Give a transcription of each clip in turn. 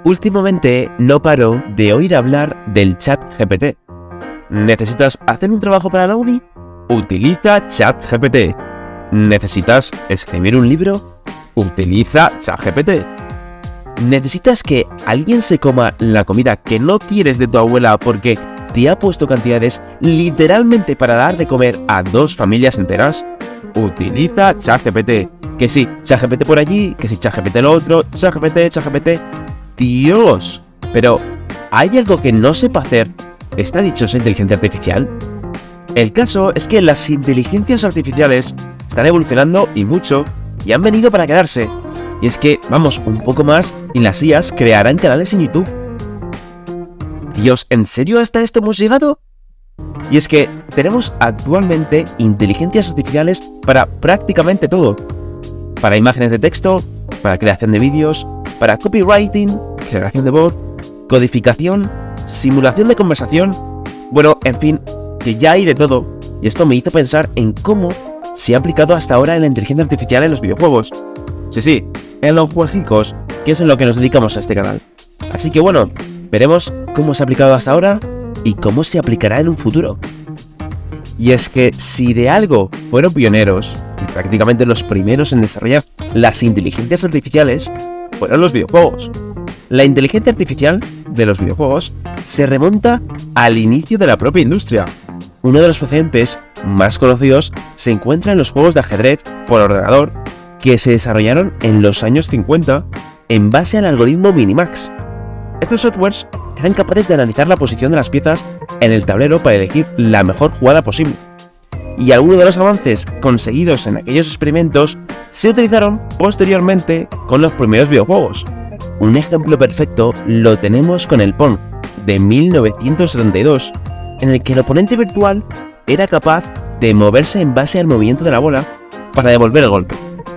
Últimamente no paro de oír hablar del ChatGPT. ¿Necesitas hacer un trabajo para la uni? Utiliza ChatGPT. ¿Necesitas escribir un libro? Utiliza ChatGPT. ¿Necesitas que alguien se coma la comida que no quieres de tu abuela porque te ha puesto cantidades literalmente para dar de comer a 2 familias enteras? Utiliza ChatGPT. Que sí, ChatGPT por allí, que sí, ChatGPT lo otro, ChatGPT. ¡Dios! Pero, ¿hay algo que no sepa hacer esta dichosa inteligencia artificial? El caso es que las inteligencias artificiales están evolucionando y mucho, y han venido para quedarse. Y es que, vamos, un poco más y las IAs crearán canales en YouTube. Dios, ¿en serio hasta esto hemos llegado? Y es que tenemos actualmente inteligencias artificiales para prácticamente todo. Para imágenes de texto, para creación de vídeos, para copywriting, generación de voz, codificación, simulación de conversación. Bueno, en fin, que ya hay de todo. Y esto me hizo pensar en cómo se ha aplicado hasta ahora en la inteligencia artificial en los videojuegos. Sí, en los juegicos, que es en lo que nos dedicamos a este canal. Así que bueno, veremos cómo se ha aplicado hasta ahora y cómo se aplicará en un futuro. Y es que si de algo fueron pioneros, y prácticamente los primeros en desarrollar las inteligencias artificiales, fueron los videojuegos. La inteligencia artificial de los videojuegos se remonta al inicio de la propia industria. Uno de los precedentes más conocidos se encuentra en los juegos de ajedrez por ordenador que se desarrollaron en los años 50 en base al algoritmo Minimax. Estos softwares eran capaces de analizar la posición de las piezas en el tablero para elegir la mejor jugada posible. Y algunos de los avances conseguidos en aquellos experimentos se utilizaron posteriormente con los primeros videojuegos. Un ejemplo perfecto lo tenemos con el Pong de 1972, en el que el oponente virtual era capaz de moverse en base al movimiento de la bola para devolver el golpe.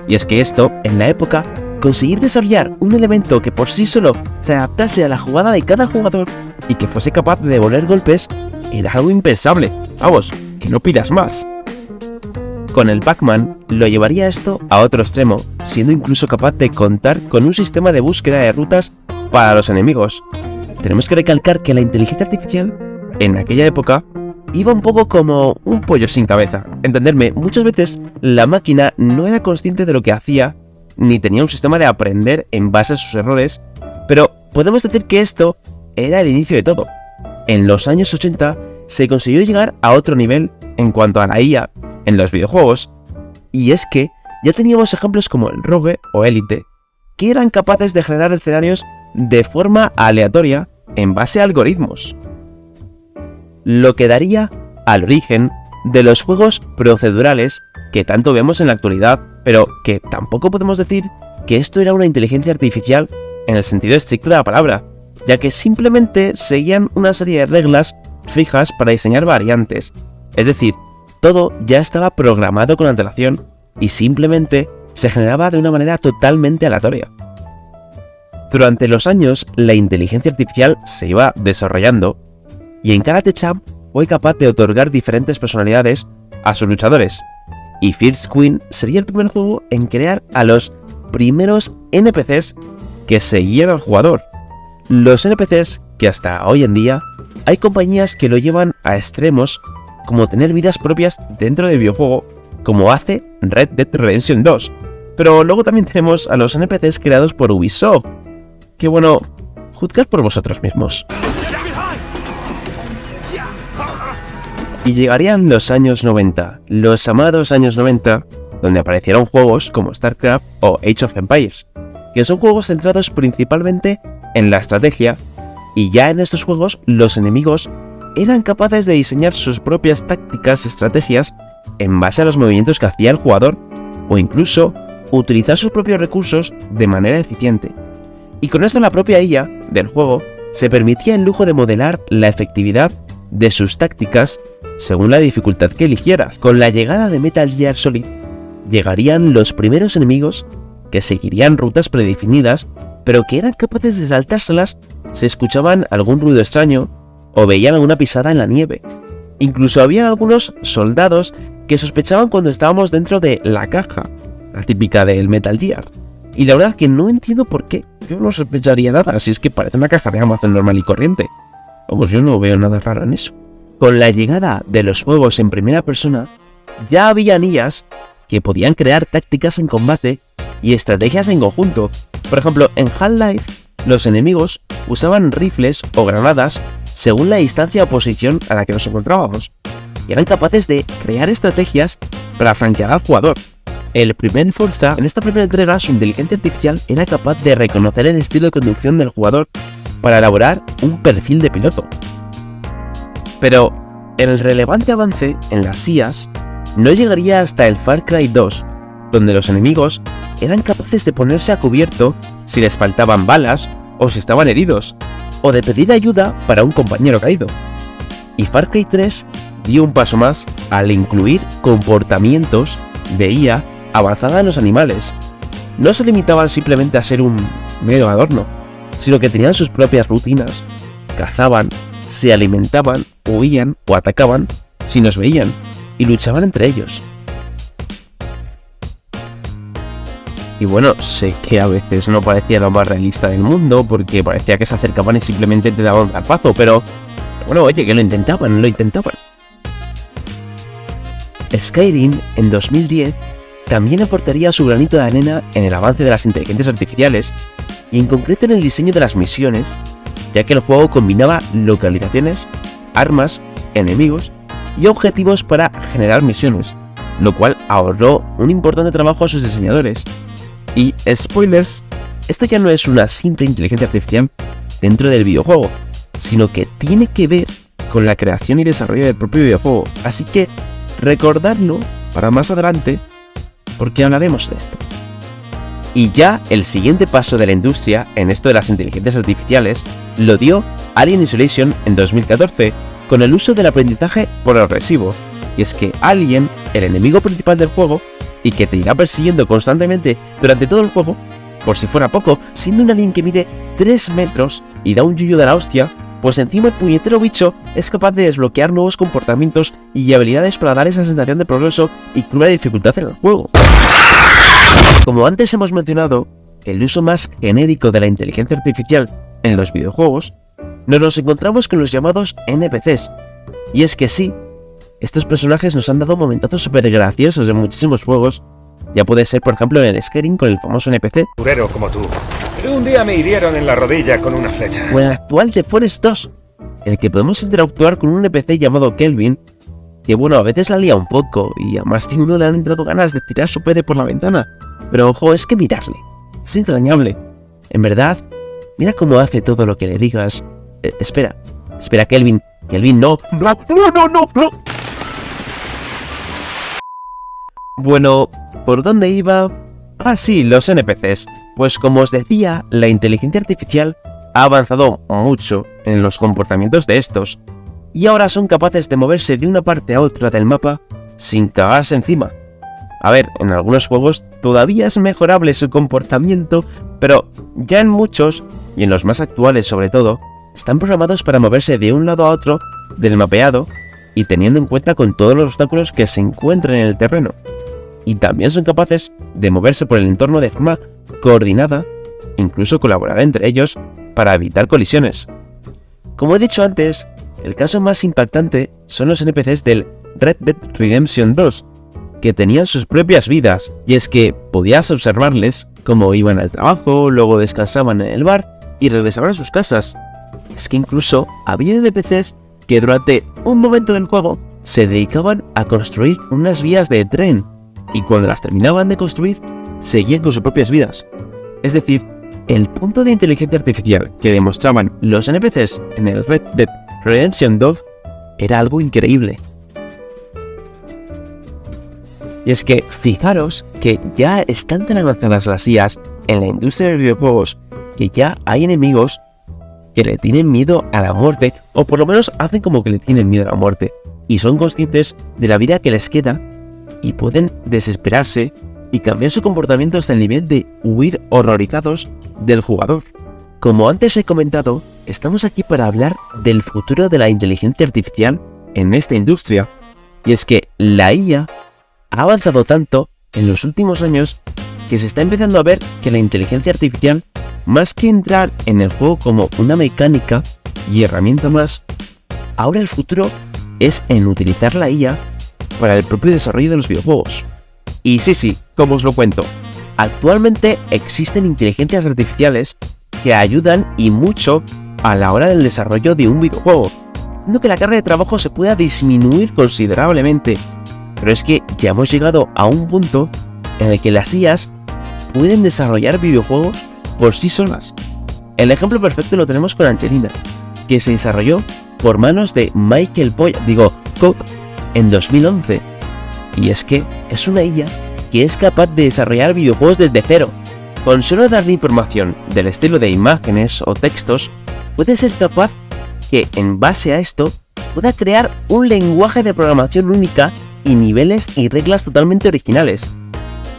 Y es que esto, en la época, conseguir desarrollar un elemento que por sí solo se adaptase a la jugada de cada jugador y que fuese capaz de devolver golpes era algo impensable. Vamos, que no pidas más. Con el Pac-Man lo llevaría esto a otro extremo, siendo incluso capaz de contar con un sistema de búsqueda de rutas para los enemigos. Tenemos que recalcar que la inteligencia artificial, en aquella época, iba un poco como un pollo sin cabeza. Entenderme, muchas veces la máquina no era consciente de lo que hacía, ni tenía un sistema de aprender en base a sus errores, pero podemos decir que esto era el inicio de todo. En los años 80 se consiguió llegar a otro nivel en cuanto a la IA en los videojuegos, y es que ya teníamos ejemplos como el Rogue o Elite, que eran capaces de generar escenarios de forma aleatoria en base a algoritmos. Lo que daría al origen de los juegos procedurales que tanto vemos en la actualidad, pero que tampoco podemos decir que esto era una inteligencia artificial en el sentido estricto de la palabra, ya que simplemente seguían una serie de reglas fijas para diseñar variantes. Es decir, todo ya estaba programado con antelación y simplemente se generaba de una manera totalmente aleatoria. Durante los años, la inteligencia artificial se iba desarrollando y en Karate Champ fue capaz de otorgar diferentes personalidades a sus luchadores. Y First Queen sería el primer juego en crear a los primeros NPCs que seguían al jugador. Los NPCs que hasta hoy en día hay compañías que lo llevan a extremos como tener vidas propias dentro del videojuego, como hace Red Dead Redemption 2. Pero luego también tenemos a los NPCs creados por Ubisoft, que bueno, juzgad por vosotros mismos. Y llegarían los años 90, los amados años 90, donde aparecieron juegos como StarCraft o Age of Empires, que son juegos centrados principalmente en la estrategia, y ya en estos juegos los enemigos eran capaces de diseñar sus propias tácticas y estrategias en base a los movimientos que hacía el jugador, o incluso utilizar sus propios recursos de manera eficiente. Y con esto la propia IA del juego se permitía el lujo de modelar la efectividad de sus tácticas según la dificultad que eligieras. Con la llegada de Metal Gear Solid, llegarían los primeros enemigos que seguirían rutas predefinidas, pero que eran capaces de saltárselas si escuchaban algún ruido extraño o veían alguna pisada en la nieve. Incluso había algunos soldados que sospechaban cuando estábamos dentro de la caja, la típica del Metal Gear, Y la verdad que no entiendo por qué. Yo no sospecharía nada, si es que parece una caja de Amazon normal y corriente. Vamos, yo no veo nada raro en eso. Con la llegada de los juegos en primera persona, ya había IAs que podían crear tácticas en combate y estrategias en conjunto. Por ejemplo, en Half-Life, los enemigos usaban rifles o granadas según la distancia o posición a la que nos encontrábamos, y eran capaces de crear estrategias para flanquear al jugador. El primer Forza, en esta primera entrega, su inteligencia artificial era capaz de reconocer el estilo de conducción del jugador para elaborar un perfil de piloto. Pero el relevante avance en las IAs no llegaría hasta el Far Cry 2, donde los enemigos eran capaces de ponerse a cubierto si les faltaban balas o si estaban heridos, o de pedir ayuda para un compañero caído. Y Far Cry 3 dio un paso más al incluir comportamientos de IA avanzada en los animales. No se limitaban simplemente a ser un mero adorno, sino que tenían sus propias rutinas, cazaban, se alimentaban, huían o atacaban si nos veían, y luchaban entre ellos. Y bueno, sé que a veces no parecía lo más realista del mundo, porque parecía que se acercaban y simplemente te daban un zarpazo, pero bueno, oye, que lo intentaban. Skyrim, en 2010, también aportaría su granito de arena en el avance de las inteligencias artificiales, y en concreto en el diseño de las misiones, ya que el juego combinaba localizaciones, armas, enemigos y objetivos para generar misiones, lo cual ahorró un importante trabajo a sus diseñadores. Y spoilers, esto ya no es una simple inteligencia artificial dentro del videojuego, sino que tiene que ver con la creación y desarrollo del propio videojuego, así que recordarlo para más adelante, porque hablaremos de esto. Y ya el siguiente paso de la industria en esto de las inteligencias artificiales lo dio Alien Isolation en 2014, con el uso del aprendizaje progresivo. Y es que Alien, el enemigo principal del juego, y que te irá persiguiendo constantemente durante todo el juego, por si fuera poco, siendo un alien que mide 3 metros y da un yuyu de la hostia, pues encima el puñetero bicho es capaz de desbloquear nuevos comportamientos y habilidades para dar esa sensación de progreso y cruda dificultad en el juego. Como antes hemos mencionado, el uso más genérico de la inteligencia artificial en los videojuegos, nos encontramos con los llamados NPCs. Y es que sí, estos personajes nos han dado momentazos súper graciosos en muchísimos juegos. Ya puede ser, por ejemplo, en el Skyrim con el famoso NPC, Como tú. Pero un día me hirieron en la rodilla con una flecha. o en el actual The Forest 2, en el que podemos interactuar con un NPC llamado Kelvin, que bueno, a veces la lía un poco, y a más de uno le han entrado ganas de tirar su PD por la ventana. Pero ojo, es que mirarle, es entrañable. En verdad, mira cómo hace todo lo que le digas. Espera, Kelvin, no. Bueno, ¿por dónde iba? Ah, sí, los NPCs. Pues como os decía, la inteligencia artificial ha avanzado mucho en los comportamientos de estos, y ahora son capaces de moverse de una parte a otra del mapa sin cagarse encima. A ver, en algunos juegos todavía es mejorable su comportamiento, pero ya en muchos, y en los más actuales sobre todo, están programados para moverse de un lado a otro del mapeado y teniendo en cuenta con todos los obstáculos que se encuentran en el terreno. Y también son capaces de moverse por el entorno de forma coordinada, incluso colaborar entre ellos para evitar colisiones. Como he dicho antes, el caso más impactante son los NPCs del Red Dead Redemption 2, que tenían sus propias vidas, y es que podías observarles cómo iban al trabajo, luego descansaban en el bar y regresaban a sus casas. Es que incluso había NPCs que durante un momento del juego se dedicaban a construir unas vías de tren, y cuando las terminaban de construir, seguían con sus propias vidas. Es decir, el punto de inteligencia artificial que demostraban los NPCs en el Red Dead Redemption 2 era algo increíble. Y es que fijaros que ya están tan avanzadas las IAs en la industria de videojuegos que ya hay enemigos que le tienen miedo a la muerte, o por lo menos hacen como que le tienen miedo a la muerte, y son conscientes de la vida que les queda y pueden desesperarse y cambiar su comportamiento hasta el nivel de huir horrorizados del jugador. Como antes he comentado, estamos aquí para hablar del futuro de la inteligencia artificial en esta industria, y es que la IA ha avanzado tanto en los últimos años que se está empezando a ver que la inteligencia artificial, más que entrar en el juego como una mecánica y herramienta más, ahora el futuro es en utilizar la IA para el propio desarrollo de los videojuegos. Y sí, como os lo cuento, actualmente existen inteligencias artificiales que ayudan y mucho a la hora del desarrollo de un videojuego, haciendo que la carga de trabajo se pueda disminuir considerablemente. Pero es que ya hemos llegado a un punto en el que las IAs pueden desarrollar videojuegos por sí solas. El ejemplo perfecto lo tenemos con Angelina, que se desarrolló por manos de Code en 2011. Y es que es una IA que es capaz de desarrollar videojuegos desde cero. Con solo darle información del estilo de imágenes o textos, puede ser capaz que en base a esto pueda crear un lenguaje de programación única y niveles y reglas totalmente originales.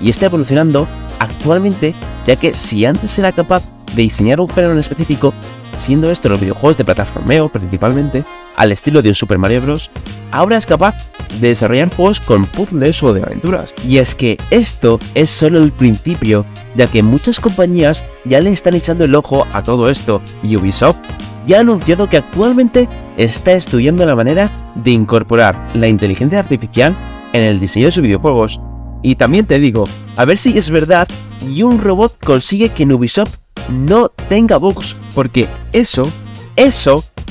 Y está evolucionando actualmente, ya que si antes era capaz de diseñar un género en específico, siendo esto los videojuegos de plataformeo principalmente, al estilo de un Super Mario Bros., ahora es capaz de desarrollar juegos con puzzles o de aventuras. Y es que esto es solo el principio, ya que muchas compañías ya le están echando el ojo a todo esto, y Ubisoft ya ha anunciado que actualmente está estudiando la manera de incorporar la inteligencia artificial en el diseño de sus videojuegos. Y también te digo, a ver si es verdad y un robot consigue que en Ubisoft no tenga bugs, porque eso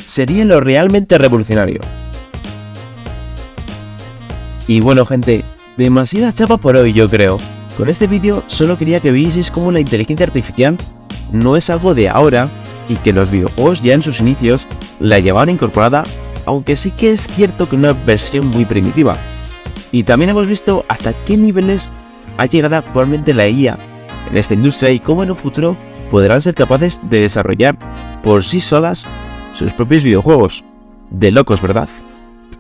sería lo realmente revolucionario. Y bueno gente, demasiada chapa por hoy yo creo. Con este vídeo solo quería que vieseis cómo la inteligencia artificial no es algo de ahora y que los videojuegos ya en sus inicios la llevaban incorporada, aunque sí que es cierto que una versión muy primitiva. Y también hemos visto hasta qué niveles ha llegado actualmente la IA en esta industria y cómo en un futuro podrán ser capaces de desarrollar por sí solas sus propios videojuegos. De locos, ¿verdad?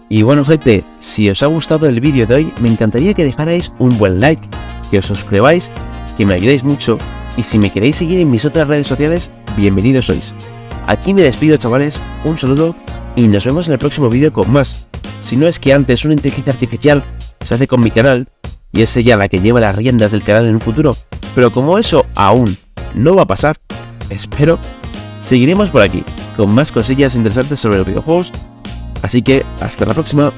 Y bueno gente, si os ha gustado el vídeo de hoy, me encantaría que dejarais un buen like, que os suscribáis, que me ayudéis mucho, y si me queréis seguir en mis otras redes sociales, bienvenidos sois. Aquí me despido chavales, un saludo y nos vemos en el próximo vídeo con más. Si no es que antes una inteligencia artificial se hace con mi canal, y es ella la que lleva las riendas del canal en un futuro, pero como eso aún no va a pasar, espero, seguiremos por aquí, con más cosillas interesantes sobre los videojuegos, así que hasta la próxima.